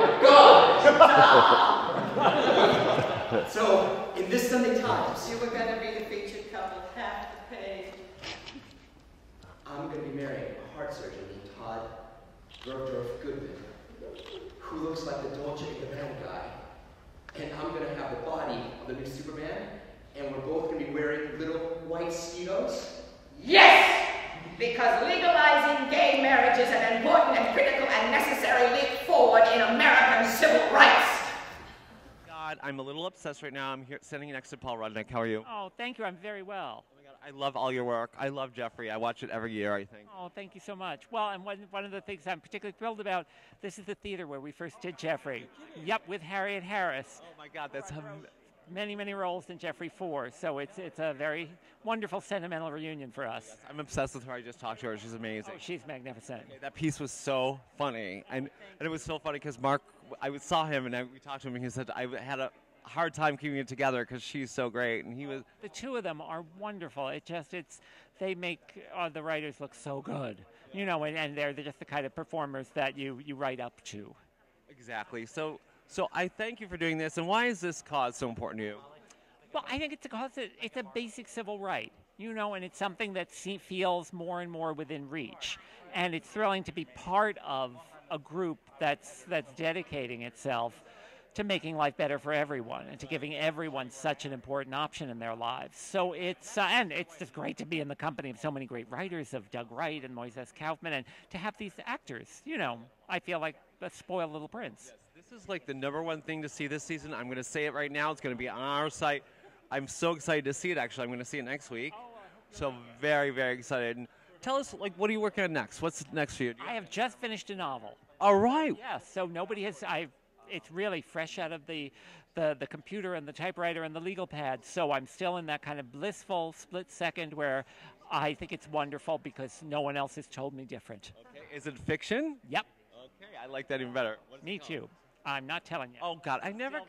my God! So, in this Sunday Times, You were going to be the featured couple, half the page. I'm going to be marrying a heart surgeon named Todd Bergdorf Goodman, who looks like the Dolce & Gabbana guy. And I'm going to have the body of the new Superman, and we're both going to be wearing little white Speedos. Yes! Because legalizing gay marriage is an important and critical and necessary leap forward in American civil rights. God, I'm a little obsessed right now. I'm here sitting next to Paul Rudnick. How are you? Oh, thank you. I'm very well. Oh my God, I love all your work. I love Jeffrey. I watch it every year, I think. Oh, thank you so much. Well, and one of the things I'm particularly thrilled about, this is the theater where we first did Jeffrey. Yep, with Harriet Harris. Oh my God, that's Many, many roles in Jeffrey 4, so it's a very wonderful, sentimental reunion for us. Yes, I'm obsessed with her. I just talked to her. She's amazing. Oh, she's magnificent. Okay, that piece was so funny, and it was so funny because Mark, I saw him and we talked to him, and he said I had a hard time keeping it together because she's so great, and he was. The two of them are wonderful. They make the writers look so good, you know, and they're just the kind of performers that you write up to. Exactly. So I thank you for doing this, and why is this cause so important to you? Well, I think it's because it's a basic civil right, you know, and it's something that feels more and more within reach. And it's thrilling to be part of a group that's dedicating itself to making life better for everyone and to giving everyone such an important option in their lives. So and it's just great to be in the company of so many great writers, of Doug Wright and Mois'es Kaufman, and to have these actors, you know, I feel like a spoiled little prince. Yes, this is like the #1 thing to see this season. I'm going to say it right now. It's going to be on our site. I'm so excited to see it, actually. I'm going to see it next week. So very, very excited. And tell us, like, what are you working on next? What's next for you? I have just finished a novel. All right. Yeah, so nobody has, it's really fresh out of the computer and the typewriter and the legal pad. So I'm still in that kind of blissful split second where I think it's wonderful because no one else has told me different. Okay. Is it fiction? Yep. Okay, I like that even better. Me too. I'm not telling you. Oh God, I never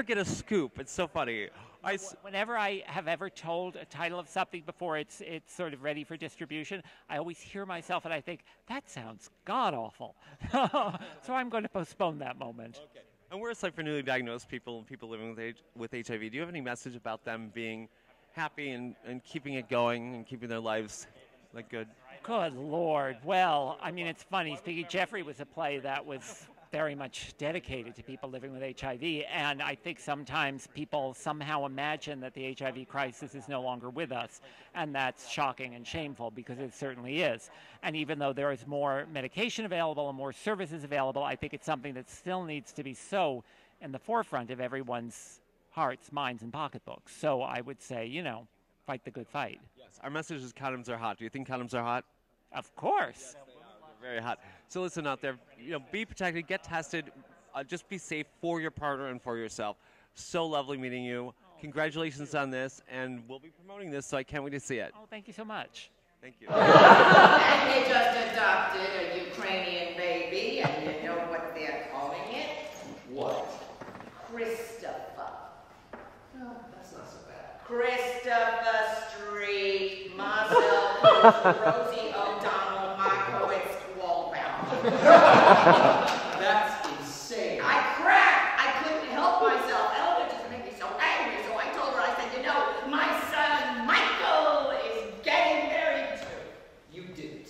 get a scoop. It's so funny. Whenever I have ever told a title of something before it's sort of ready for distribution, I always hear myself and I think, that sounds god-awful. So I'm going to postpone that moment. Okay. And we're a site for newly diagnosed people and people living with HIV. Do you have any message about them being happy and keeping it going and keeping their lives like good? Good Lord. Well, I mean, it's funny. Speaking, Jeffrey was a play that was very much dedicated to people living with HIV, and I think sometimes people somehow imagine that the HIV crisis is no longer with us, and that's shocking and shameful because it certainly is. And even though there is more medication available and more services available, I think it's something that still needs to be so in the forefront of everyone's hearts, minds, and pocketbooks. So I would say, you know, fight the good fight. Yes. Our message is condoms are hot. Do you think condoms are hot? Of course. They're very hot. So listen out there, you know, be protected, get tested, just be safe for your partner and for yourself. So lovely meeting you. Congratulations on this, and we'll be promoting this, so I can't wait to see it. Oh, thank you so much. Thank you. And they just adopted a Ukrainian baby, and you know what they're calling it? What? Christopher. No, that's not so bad. Christopher Street, Marcel, Rosie O'Donnell, Markowitz, Waldbaum. That's insane. I cracked. I couldn't help myself. Elva just made me so angry. So I told her, I said, you know, my son Michael is getting married to. You didn't.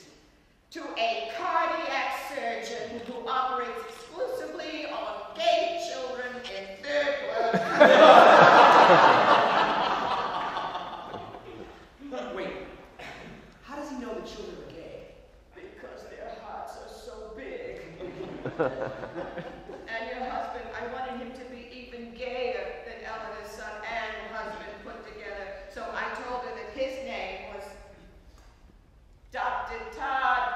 To a cardiac surgeon who operates exclusively on gay children in third world countries. Wait, how does he know the children are gay? Because their hearts are so big. And your husband, I wanted him to be even gayer than Eleanor's son and husband put together. So I told her that his name was Dr. Todd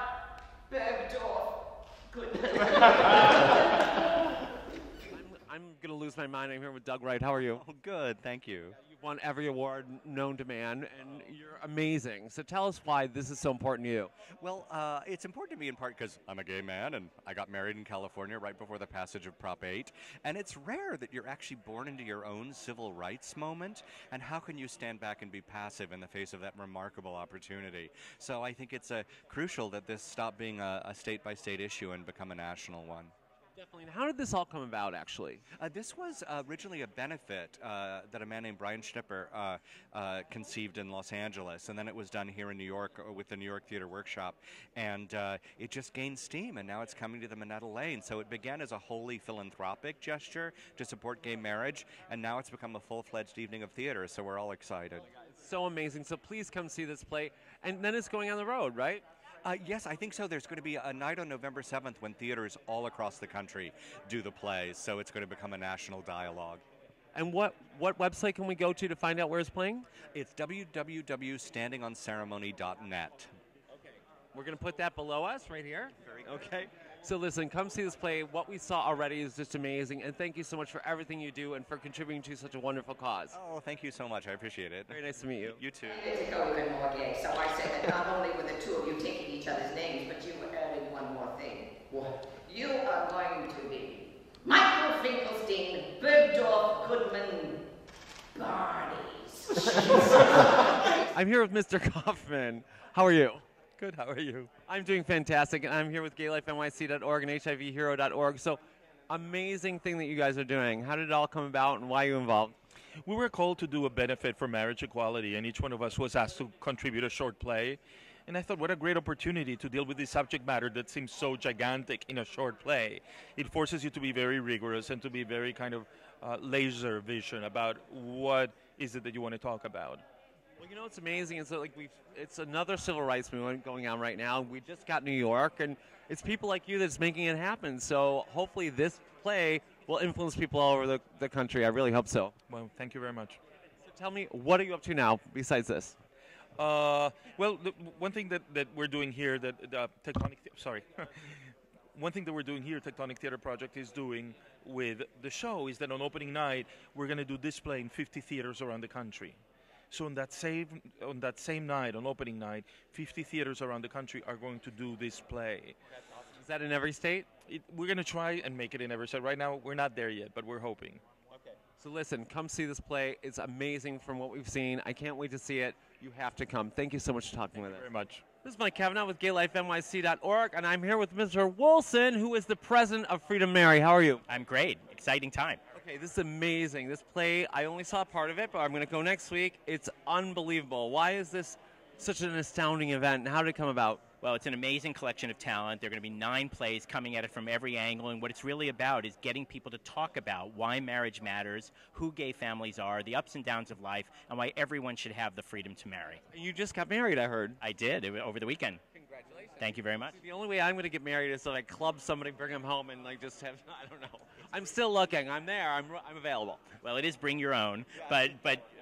Bergdorf. Good. I'm going to lose my mind. I'm here with Doug Wright. How are you? Oh, good. Thank you. You've won every award known to man, and you're amazing. So tell us why this is so important to you. Well, it's important to me in part because I'm a gay man, and I got married in California right before the passage of Prop 8. And it's rare that you're actually born into your own civil rights moment. And how can you stand back and be passive in the face of that remarkable opportunity? So I think it's crucial that this stop being a state-by-state issue and become a national one. Definitely. And how did this all come about, actually? This was originally a benefit that a man named Brian Schnipper conceived in Los Angeles, and then it was done here in New York with the New York Theatre Workshop, and it just gained steam, and now it's coming to the Minetta Lane. So it began as a wholly philanthropic gesture to support gay marriage, and now it's become a full-fledged evening of theater, so we're all excited. It's so amazing. So please come see this play. And then it's going on the road, right? Yes, I think so. There's going to be a night on November 7th when theaters all across the country do the plays, so it's going to become a national dialogue. And what website can we go to find out where it's playing? It's www.standingonceremony.net. Okay. We're going to put that below us right here. Okay. So listen, come see this play. What we saw already is just amazing, and thank you so much for everything you do and for contributing to such a wonderful cause. Oh, thank you so much. I appreciate it. Very nice to meet you. You too. I needed to go even more gay, so I said that not only were the two of you taking each other's names, but you were adding one more thing. What? You are going to be Michael Finkelstein, Bergdorf, Goodman, Barney's. I'm here with Mr. Kaufman. How are you? Good, how are you? I'm doing fantastic, and I'm here with gaylifenyc.org and HIVhero.org. So, amazing thing that you guys are doing. How did it all come about, and why are you involved? We were called to do a benefit for marriage equality, and each one of us was asked to contribute a short play. And I thought, what a great opportunity to deal with this subject matter that seems so gigantic in a short play. It forces you to be very rigorous and to be very kind of laser vision about what is it that you want to talk about. Well, you know, it's amazing. It's like it's another civil rights movement going on right now. We just got New York, and it's people like you that's making it happen. So hopefully this play will influence people all over the country. I really hope so. Well, thank you very much. So tell me, what are you up to now besides this? Well, one thing that we're doing here, that one thing that we're doing here, Tectonic Theater Project is doing with the show is that on opening night, we're going to do this play in 50 theaters around the country. So on that same night, on opening night, 50 theaters around the country are going to do this play. That's awesome. Is that in every state? We're going to try and make it in every state. Right now, we're not there yet, but we're hoping. Okay. So listen, come see this play. It's amazing from what we've seen. I can't wait to see it. You have to come. Thank you so much for talking with us. Very much. This is Mike Kavanaugh with gaylifenyc.org, and I'm here with Mr. Wilson, who is the president of Freedom Mary. How are you? I'm great. Exciting time. Okay, this is amazing. This play, I only saw part of it, but I'm going to go next week. It's unbelievable. Why is this such an astounding event, and how did it come about? Well, it's an amazing collection of talent. There are going to be 9 plays coming at it from every angle, and what it's really about is getting people to talk about why marriage matters, who gay families are, the ups and downs of life, and why everyone should have the freedom to marry. You just got married, I heard. I did, over the weekend. Congratulations. Thank you very much. The only way I'm going to get married is to like club somebody, bring them home, and like just have, I don't know. I'm still looking. I'm there. I'm available. Well, it is bring your own, but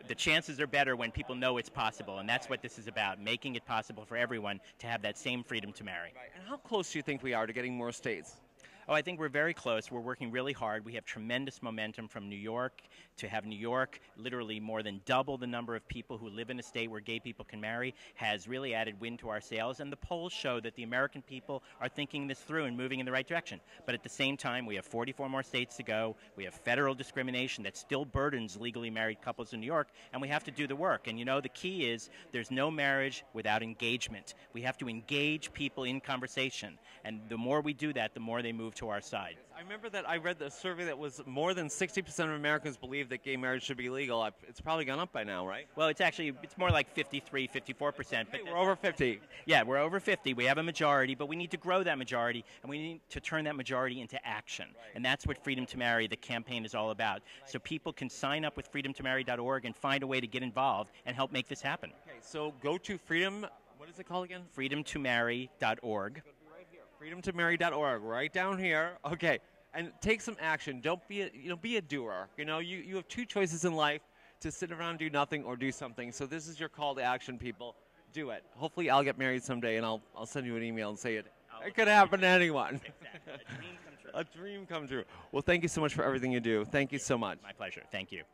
the chances are better when people know it's possible, and that's what this is about, making it possible for everyone to have that same freedom to marry. Right. And how close do you think we are to getting more states? Oh, I think we're very close. We're working really hard. We have tremendous momentum from New York to have New York literally more than double the number of people who live in a state where gay people can marry has really added wind to our sails. And the polls show that the American people are thinking this through and moving in the right direction. But at the same time, we have 44 more states to go. We have federal discrimination that still burdens legally married couples in New York, and we have to do the work. And you know, the key is there's no marriage without engagement. We have to engage people in conversation. And the more we do that, the more they move to our side. I remember that I read the survey that was more than 60% of Americans believe that gay marriage should be legal. It's probably gone up by now, right? Well, it's more like 53, 54%. But we're over 50. Yeah, we're over 50. We have a majority, but we need to grow that majority, and we need to turn that majority into action. Right. And that's what Freedom to Marry, the campaign, is all about. Right. So people can sign up with freedomtomarry.org and find a way to get involved and help make this happen. Okay, so go to freedom, what is it called again? freedomtomarry.org. freedomtomarry.org, right down here. Okay, and take some action. Don't be a doer. You know, you have 2 choices in life: to sit around and do nothing or do something. So this is your call to action, people. Do it. Hopefully, I'll get married someday, and I'll send you an email and say it. It could happen to anyone. Exactly. A dream come true. A dream come true. Well, thank you so much for everything you do. Thank you so much. My pleasure. Thank you.